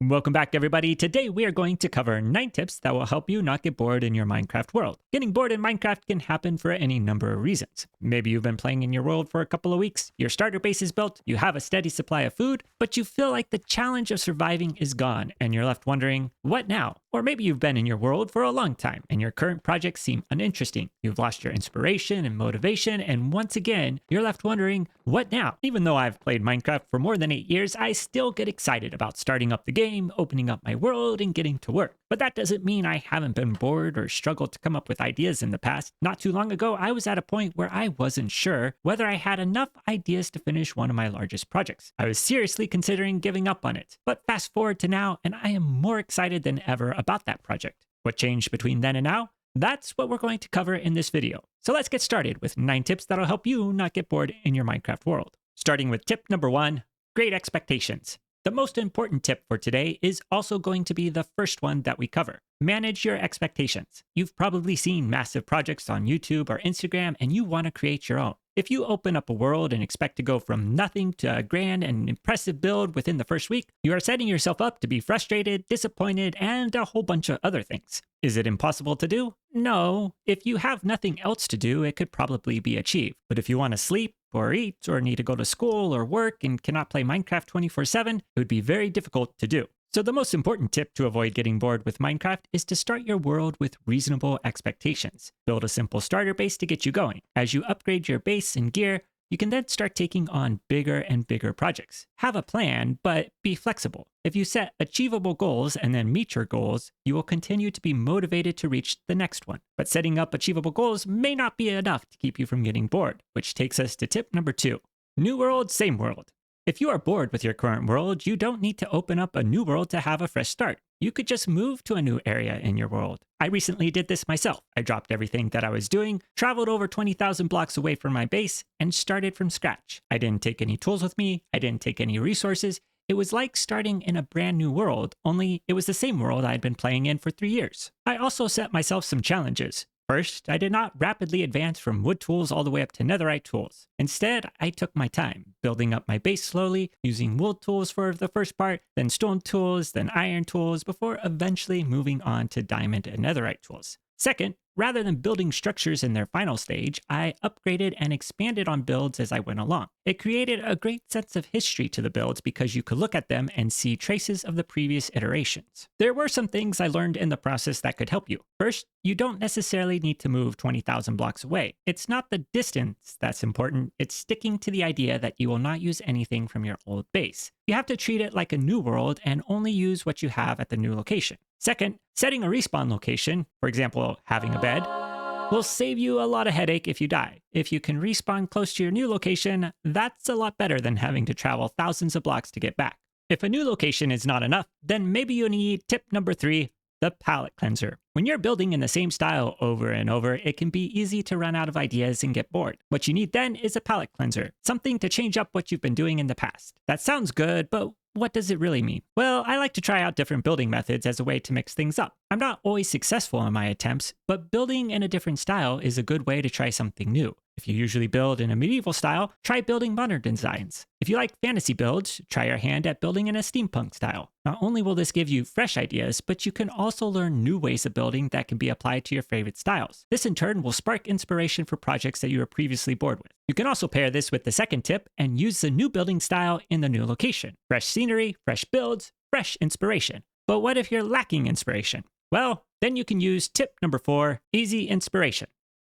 Welcome back, everybody. Today we are going to cover 9 tips that will help you not get bored in your Minecraft world. Getting bored in Minecraft can happen for any number of reasons. Maybe you've been playing in your world for a couple of weeks, your starter base is built, you have a steady supply of food, but you feel like the challenge of surviving is gone and you're left wondering, what now? Or maybe you've been in your world for a long time and your current projects seem uninteresting. You've lost your inspiration and motivation, and once again, you're left wondering, what now? Even though I've played Minecraft for more than 8 years, I still get excited about starting up the game, opening up my world, and getting to work. But that doesn't mean I haven't been bored or struggled to come up with ideas in the past. Not too long ago, I was at a point where I wasn't sure whether I had enough ideas to finish one of my largest projects. I was seriously considering giving up on it. But fast forward to now, and I am more excited than ever about that project. What changed between then and now? That's what we're going to cover in this video. So let's get started with 9 tips that'll help you not get bored in your Minecraft world. Starting with tip number 1, great expectations. The most important tip for today is also going to be the first one that we cover. Manage your expectations. You've probably seen massive projects on YouTube or Instagram and you want to create your own. If you open up a world and expect to go from nothing to a grand and impressive build within the first week, you are setting yourself up to be frustrated, disappointed, and a whole bunch of other things. Is it impossible to do? No. If you have nothing else to do, it could probably be achieved. But if you want to sleep, or eat, or need to go to school or work and cannot play Minecraft 24/7, it would be very difficult to do. So the most important tip to avoid getting bored with Minecraft is to start your world with reasonable expectations. Build a simple starter base to get you going. As you upgrade your base and gear, you can then start taking on bigger and bigger projects. Have a plan, but be flexible. If you set achievable goals and then meet your goals, you will continue to be motivated to reach the next one. But setting up achievable goals may not be enough to keep you from getting bored, which takes us to tip number 2. New world, same world. If you are bored with your current world, you don't need to open up a new world to have a fresh start. You could just move to a new area in your world. I recently did this myself. I dropped everything that I was doing, traveled over 20,000 blocks away from my base, and started from scratch. I didn't take any tools with me, I didn't take any resources. It was like starting in a brand new world, only it was the same world I had been playing in for 3 years. I also set myself some challenges. First, I did not rapidly advance from wood tools all the way up to netherite tools. Instead, I took my time, building up my base slowly, using wood tools for the first part, then stone tools, then iron tools, before eventually moving on to diamond and netherite tools. Second, rather than building structures in their final stage, I upgraded and expanded on builds as I went along. It created a great sense of history to the builds because you could look at them and see traces of the previous iterations. There were some things I learned in the process that could help you. First, you don't necessarily need to move 20,000 blocks away. It's not the distance that's important, it's sticking to the idea that you will not use anything from your old base. You have to treat it like a new world and only use what you have at the new location. Second, setting a respawn location, for example, having a bed, will save you a lot of headache if you die. If you can respawn close to your new location, that's a lot better than having to travel thousands of blocks to get back. If a new location is not enough, then maybe you need tip number 3, the palette cleanser. When you're building in the same style over and over, it can be easy to run out of ideas and get bored. What you need then is a palette cleanser, something to change up what you've been doing in the past. That sounds good, but what does it really mean? Well, I like to try out different building methods as a way to mix things up. I'm not always successful in my attempts, but building in a different style is a good way to try something new. If you usually build in a medieval style, try building modern designs. If you like fantasy builds, try your hand at building in a steampunk style. Not only will this give you fresh ideas, but you can also learn new ways of building that can be applied to your favorite styles. This in turn will spark inspiration for projects that you were previously bored with. You can also pair this with the second tip and use the new building style in the new location. Fresh scenery, fresh builds, fresh inspiration. But what if you're lacking inspiration? Well, then you can use tip number 4, easy inspiration.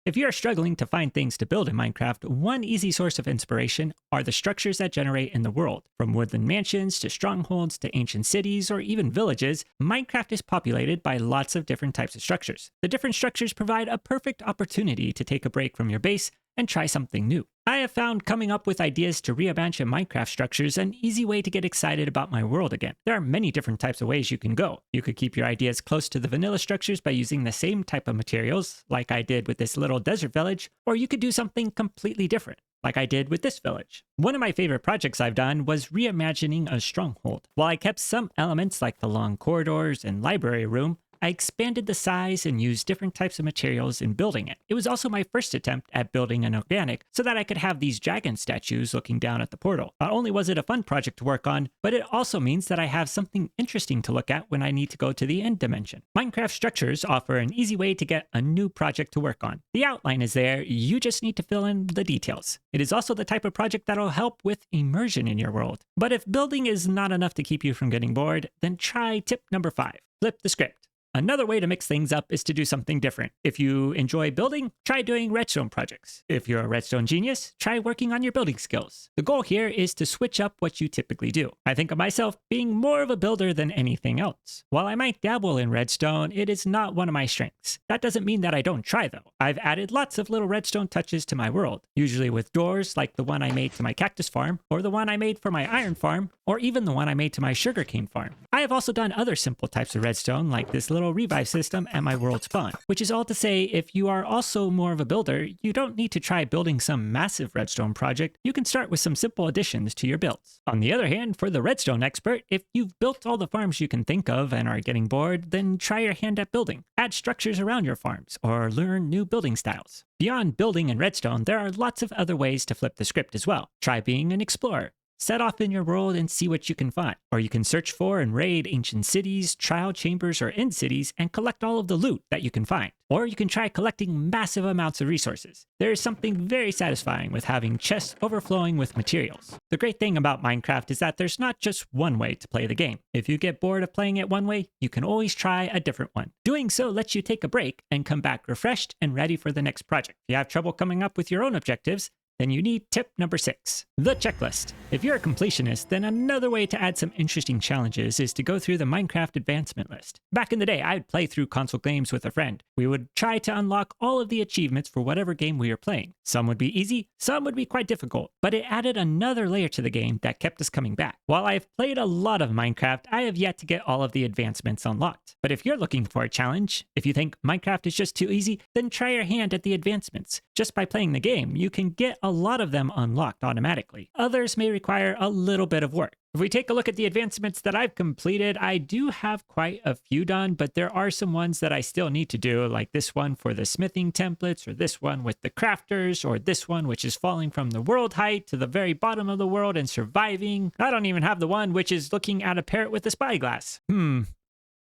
If you are struggling to find things to build in Minecraft, one easy source of inspiration are the structures that generate in the world. From woodland mansions to strongholds to ancient cities or even villages, Minecraft is populated by lots of different types of structures. The different structures provide a perfect opportunity to take a break from your base and try something new. I have found coming up with ideas to reimagine Minecraft structures an easy way to get excited about my world again. There are many different types of ways you can go. You could keep your ideas close to the vanilla structures by using the same type of materials, like I did with this little desert village, or you could do something completely different, like I did with this village. One of my favorite projects I've done was reimagining a stronghold. While I kept some elements like the long corridors and library room, I expanded the size and used different types of materials in building it. It was also my first attempt at building an organic so that I could have these dragon statues looking down at the portal. Not only was it a fun project to work on, but it also means that I have something interesting to look at when I need to go to the end dimension. Minecraft structures offer an easy way to get a new project to work on. The outline is there, you just need to fill in the details. It is also the type of project that'll help with immersion in your world. But if building is not enough to keep you from getting bored, then try tip number 5. Flip the script. Another way to mix things up is to do something different. If you enjoy building, try doing redstone projects. If you're a redstone genius, try working on your building skills. The goal here is to switch up what you typically do. I think of myself being more of a builder than anything else. While I might dabble in redstone, it is not one of my strengths. That doesn't mean that I don't try though. I've added lots of little redstone touches to my world, usually with doors like the one I made to my cactus farm, or the one I made for my iron farm, or even the one I made to my sugarcane farm. I have also done other simple types of redstone like this little revive system at my world spawn, which is all to say if you are also more of a builder, you don't need to try building some massive redstone project. You can start with some simple additions to your builds. On the other hand, for the redstone expert, if you've built all the farms you can think of and are getting bored, then try your hand at building. Add structures around your farms or learn new building styles. Beyond building and redstone, there are lots of other ways to flip the script as well. Try being an explorer. Set off in your world and see what you can find. Or you can search for and raid ancient cities, trial chambers, or end cities and collect all of the loot that you can find. Or you can try collecting massive amounts of resources. There is something very satisfying with having chests overflowing with materials. The great thing about Minecraft is that there's not just one way to play the game. If you get bored of playing it one way, you can always try a different one. Doing so lets you take a break and come back refreshed and ready for the next project. If you have trouble coming up with your own objectives, then you need tip number 6, the checklist. If you're a completionist, then another way to add some interesting challenges is to go through the Minecraft advancement list. Back in the day, I'd play through console games with a friend. We would try to unlock all of the achievements for whatever game we were playing. Some would be easy, some would be quite difficult, but it added another layer to the game that kept us coming back. While I've played a lot of Minecraft, I have yet to get all of the advancements unlocked. But if you're looking for a challenge, if you think Minecraft is just too easy, then try your hand at the advancements. Just by playing the game, you can get a lot of them unlocked automatically. Others may require a little bit of work. If we take a look at the advancements that I've completed, I do have quite a few done, but there are some ones that I still need to do, like this one for the smithing templates, or this one with the crafters, or this one which is falling from the world height to the very bottom of the world and surviving. I don't even have the one which is looking at a parrot with a spyglass.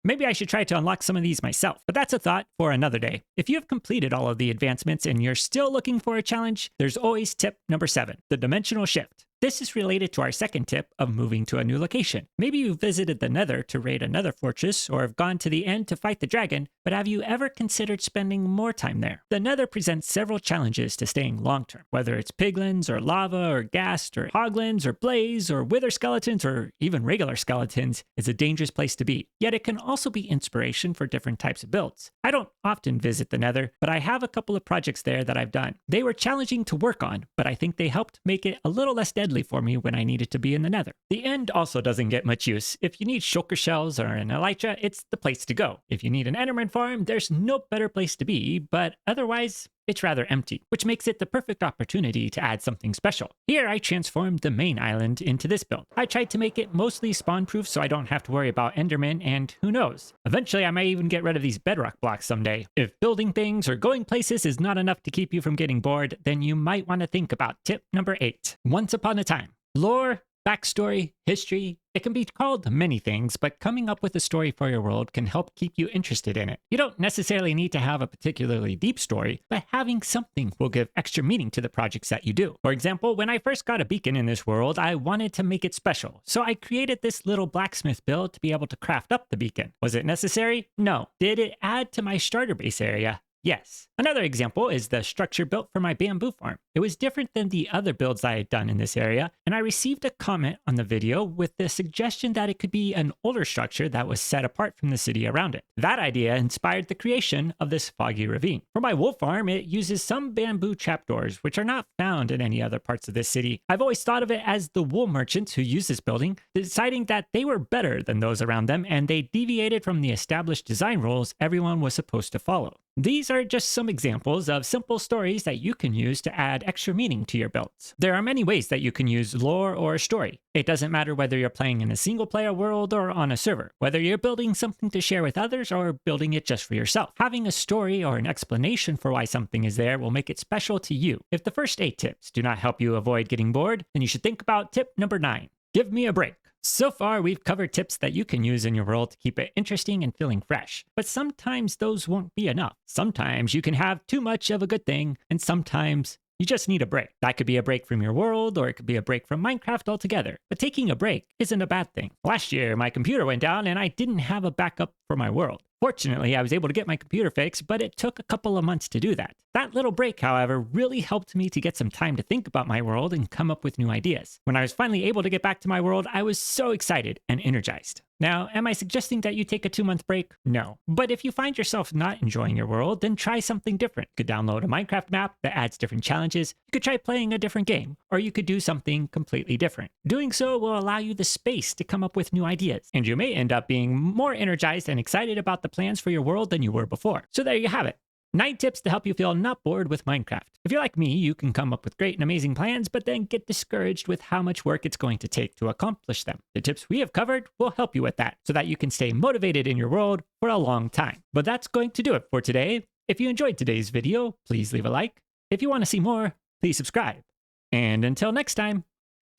Maybe I should try to unlock some of these myself, but that's a thought for another day. If you have completed all of the advancements and you're still looking for a challenge, there's always tip number 7, the dimensional shift. This is related to our second tip of moving to a new location. Maybe you visited the Nether to raid another fortress or have gone to the end to fight the dragon, but have you ever considered spending more time there? The Nether presents several challenges to staying long-term, whether it's piglins or lava or ghast or hoglins or blaze or wither skeletons or even regular skeletons. It's a dangerous place to be, yet it can also be inspiration for different types of builds. I don't often visit the Nether, but I have a couple of projects there that I've done. They were challenging to work on, but I think they helped make it a little less deadly for me when I needed to be in the Nether. The end also doesn't get much use. If you need shulker shells or an elytra, it's the place to go. If you need an enderman farm, there's no better place to be, but otherwise, it's rather empty, which makes it the perfect opportunity to add something special. Here I transformed the main island into this build. I tried to make it mostly spawn-proof so I don't have to worry about endermen, and who knows, eventually I might even get rid of these bedrock blocks someday. If building things or going places is not enough to keep you from getting bored, then you might want to think about tip number 8. Once upon a time. Lore, backstory, history, it can be called many things, but coming up with a story for your world can help keep you interested in it. You don't necessarily need to have a particularly deep story, but having something will give extra meaning to the projects that you do. For example, when I first got a beacon in this world, I wanted to make it special, so I created this little blacksmith build to be able to craft up the beacon. Was it necessary? No. Did it add to my starter base area? Yes. Another example is the structure built for my bamboo farm. It was different than the other builds I had done in this area, and I received a comment on the video with the suggestion that it could be an older structure that was set apart from the city around it. That idea inspired the creation of this foggy ravine. For my wool farm, it uses some bamboo trapdoors, which are not found in any other parts of this city. I've always thought of it as the wool merchants who use this building, deciding that they were better than those around them, and they deviated from the established design rules everyone was supposed to follow. These are just some examples of simple stories that you can use to add extra meaning to your builds. There are many ways that you can use lore or story. It doesn't matter whether you're playing in a single player world or on a server, whether you're building something to share with others or building it just for yourself. Having a story or an explanation for why something is there will make it special to you. If the first 8 tips do not help you avoid getting bored, then you should think about tip number 9. Give me a break. So far, we've covered tips that you can use in your world to keep it interesting and feeling fresh. But sometimes those won't be enough. Sometimes you can have too much of a good thing, and sometimes you just need a break. That could be a break from your world, or it could be a break from Minecraft altogether. But taking a break isn't a bad thing. Last year, my computer went down and I didn't have a backup for my world. Fortunately, I was able to get my computer fixed, but it took a couple of months to do that. That little break, however, really helped me to get some time to think about my world and come up with new ideas. When I was finally able to get back to my world, I was so excited and energized. Now, am I suggesting that you take a 2-month break? No. But if you find yourself not enjoying your world, then try something different. You could download a Minecraft map that adds different challenges. You could try playing a different game, or you could do something completely different. Doing so will allow you the space to come up with new ideas, and you may end up being more energized and excited about the plans for your world than you were before. So there you have it. 9 tips to help you feel not bored with Minecraft. If you're like me, you can come up with great and amazing plans, but then get discouraged with how much work it's going to take to accomplish them. The tips we have covered will help you with that, so that you can stay motivated in your world for a long time. But that's going to do it for today. If you enjoyed today's video, please leave a like. If you want to see more, please subscribe. And until next time,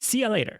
see ya later.